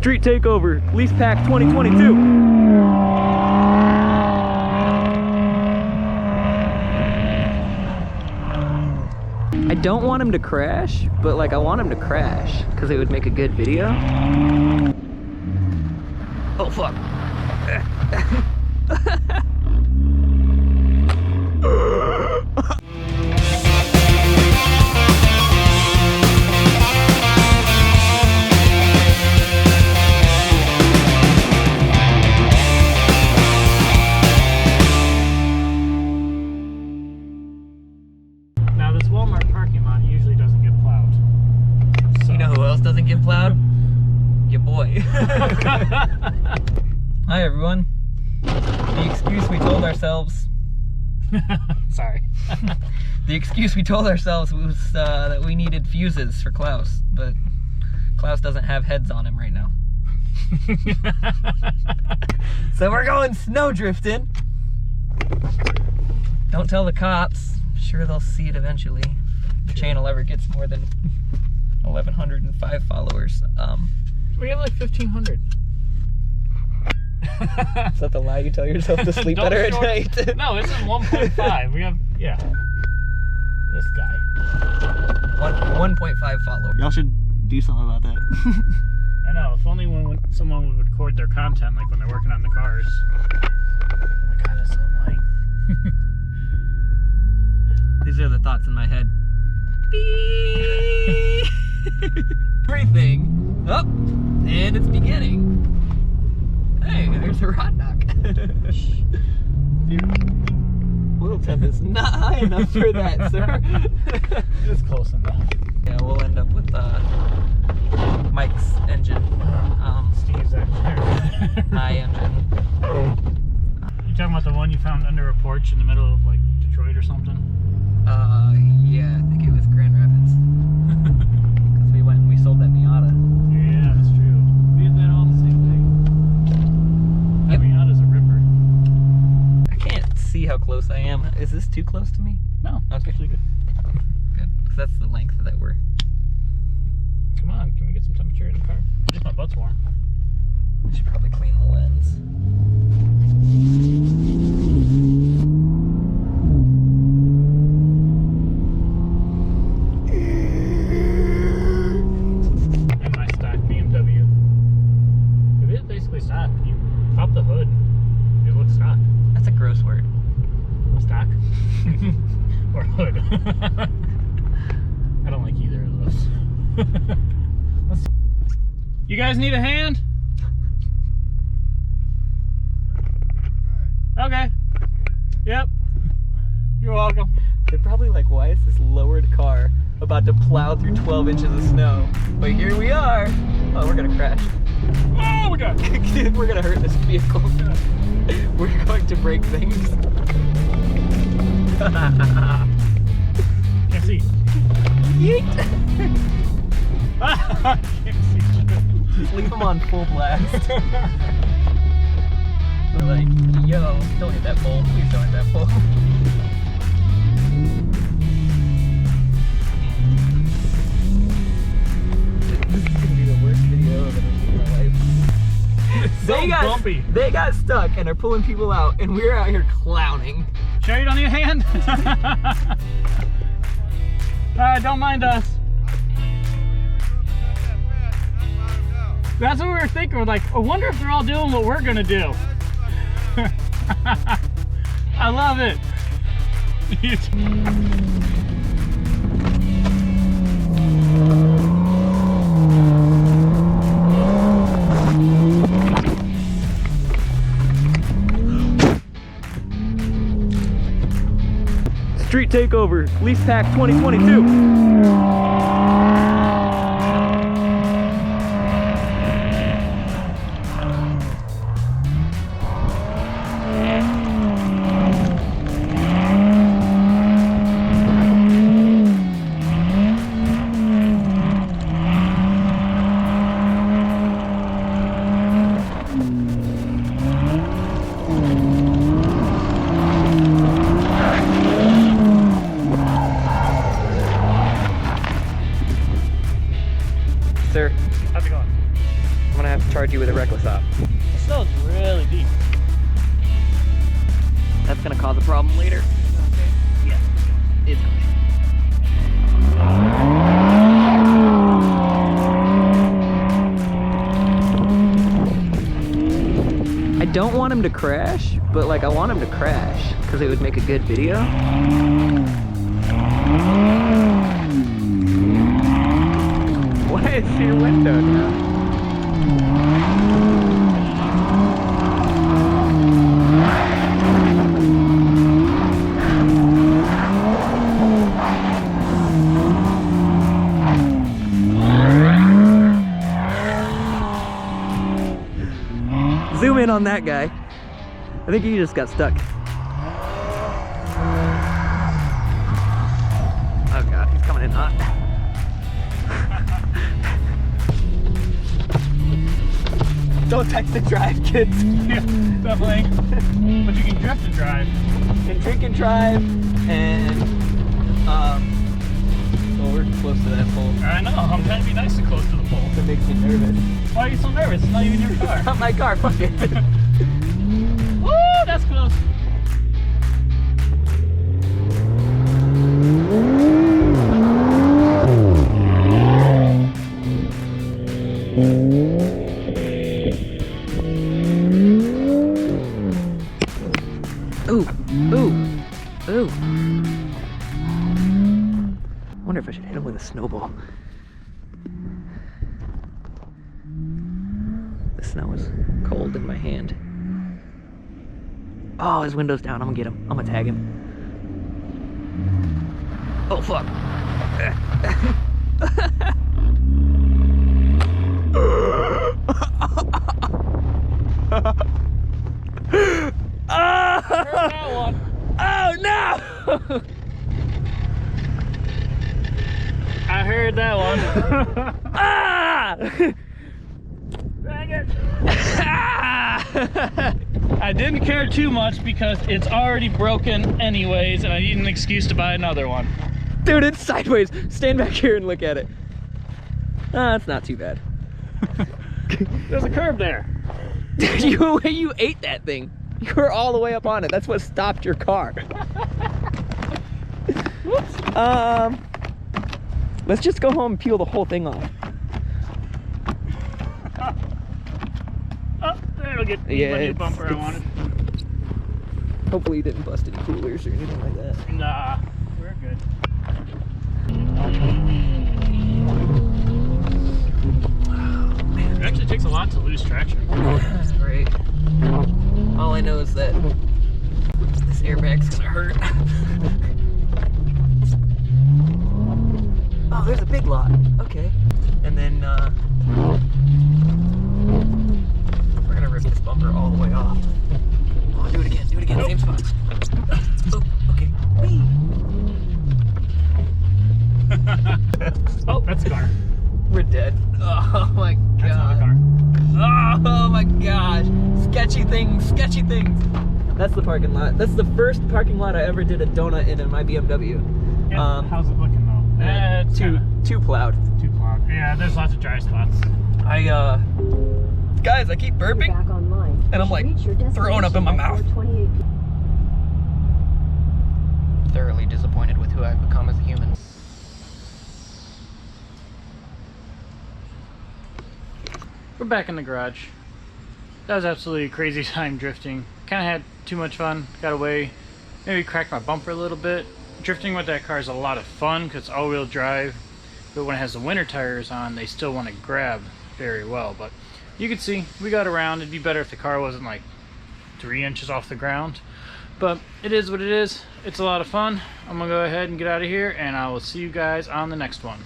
Street Takeover, Lease Pack 2022. I don't want him to crash, but like I want him to crash because it would make a good video. Oh fuck. Doesn't get plowed? Your boy. Hi everyone. The excuse we told ourselves sorry. The excuse we told ourselves was that we needed fuses for Klaus, but Klaus doesn't have heads on him right now. So we're going snow drifting. Don't tell the cops. I'm sure they'll see it eventually. If the channel ever gets more than 1,105 followers. We have like 1,500. Is that the lie you tell yourself to sleep better at night? No, it's in 1.5. We have, yeah. This guy. 1.5 followers. Y'all should do something about that. I know. If only when someone would record their content, like when they're working on the cars. Oh my god, that's so annoying. These are the thoughts in my head. Beep. Everything up, and it's beginning. Hey, there's a rod knock. Your wheel temp is not high enough for that, sir. It's close enough. Yeah, we'll end up with Mike's engine. Steve's engine. My engine. You talking about the one you found under a porch in the middle of like Detroit or something? Yeah, I think it was Grand Rapids. Because we went and we sold that Miata. Yeah, that's true. We did that all the same day. That Miata's a ripper. I can't see how close I am. Is this too close to me? No, that's actually good. Good, because that's the length that we're... Come on, can we get some temperature in the car? At least my butt's warm. I should probably clean the lens. And my stock BMW. It is basically stock. You pop the hood, it looks stock. That's a gross word. Stock? Or hood. I don't like either of those. You guys need a hand? Okay. Yep. You're welcome. They're probably like, why is this lowered car about to plow through 12 inches of snow? But here we are. Oh, we're gonna crash. Oh my god. We're gonna hurt this vehicle. We're going to break things. Can't see. Yeet. Can't see. Just leave them on full blast. We're like, yo, don't hit that pole. Please don't hit that pole. This is gonna be the worst video I've ever seen in my life. Bumpy. They got stuck and are pulling people out, and we're out here clowning. Sure you don't need a hand? Don't mind us. That's what we were thinking. We're like, I wonder if they're all doing what we're gonna do. I love it. Street Takeover, Lease Pack 2022. you with a reckless op. The snow's really deep. That's gonna cause a problem later. Yeah. It's going. I don't want him to crash, but like I want him to crash because it would make a good video. Why is your window down? Zoom in on that guy. I think he just got stuck. Oh god, he's coming in hot. Don't text and drive, kids. Yeah, definitely. But you can drift and drive. And drink and drive, and well, we're close to that pole. I know, I'm trying to be nice and close to the pole. That makes me nervous. Why are you so nervous? It's not even your car. It's not my car, fuck it. Woo, that's close. Ooh, ooh, ooh. Wonder if I should hit him with a snowball. The snow is cold in my hand. Oh, his window's down. I'm gonna get him. I'm gonna tag him. Oh, fuck. That one. Oh, no! I heard that one. Ah! Dang it. I didn't care too much because it's already broken anyways, and I need an excuse to buy another one. Dude, it's sideways. Stand back here and look at it. Ah, it's not too bad. There's a curb there. Dude, you ate that thing. You were all the way up on it. That's what stopped your car. Whoops. Let's just go home and peel the whole thing off. Oh, that'll get the new bumper I wanted. Hopefully you didn't bust any coolers or anything like that. Nah, we're good. It actually takes a lot to lose traction. That's great. All I know is that this airbag's gonna hurt. Oh, there's a big lot. Okay. And then we're gonna rip this bumper all the way off. Oh, do it again. Do it again. Same spot. Oh, okay. Whee. Oh, that's a car. We're dead. Oh my god. That's not a car. Oh my gosh. Sketchy things, sketchy things. That's the parking lot. That's the first parking lot I ever did a donut in my BMW. Yeah, how's it looking though? It's too plowed. Too plowed. Yeah, there's lots of dry spots. Guys, I keep burping. Back online. And I'm like throwing up in my mouth. Thoroughly disappointed with who I've become as a human. We're back in the garage. That was absolutely a crazy time drifting. Kind of had too much fun. Got away. Maybe cracked my bumper a little bit. Drifting with that car is a lot of fun because it's all-wheel drive. But when it has the winter tires on, they still want to grab very well. But you can see we got around. It'd be better if the car wasn't like 3 inches off the ground. But it is what it is. It's a lot of fun. I'm gonna go ahead and get out of here, and I will see you guys on the next one.